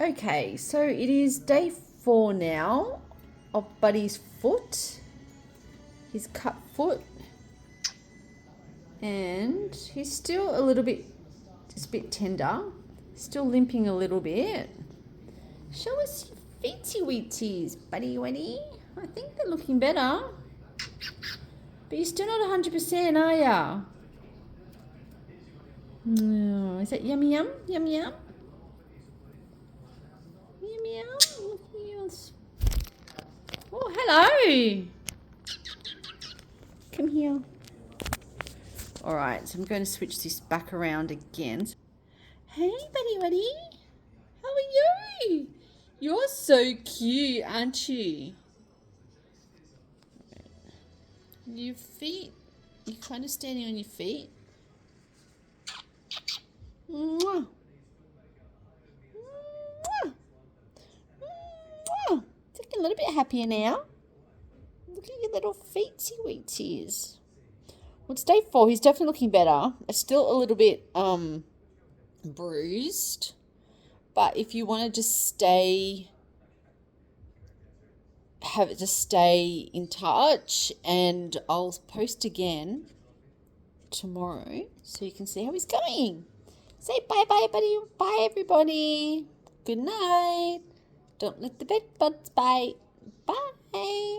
Okay, so it is day 4 now of Buddy's foot, his cut foot, and he's still just a bit tender, still limping a little bit. Show us your feetsy weetsies, Buddy Weddy. I think they're looking better, but you're still not 100%, are ya? No, is that yummy yum? Yummy yum? Yummy yum? Look at yours. Oh, hello. Come here. All right, so I'm going to switch this back around again. Hey, Buddy Buddy. How are you? You're so cute, aren't you? Your feet, you're kind of standing on your feet. Mwah. Mwah. Mwah. Looking a little bit happier now. Look at your little feetsy weetsies. Well, it's day 4. He's definitely looking better. It's still a little bit bruised, but if you want to just stay in touch, and I'll post again tomorrow so you can see how he's going. Say bye bye, buddy. Bye, everybody. Good night. Don't let the bed bugs bite. Bye.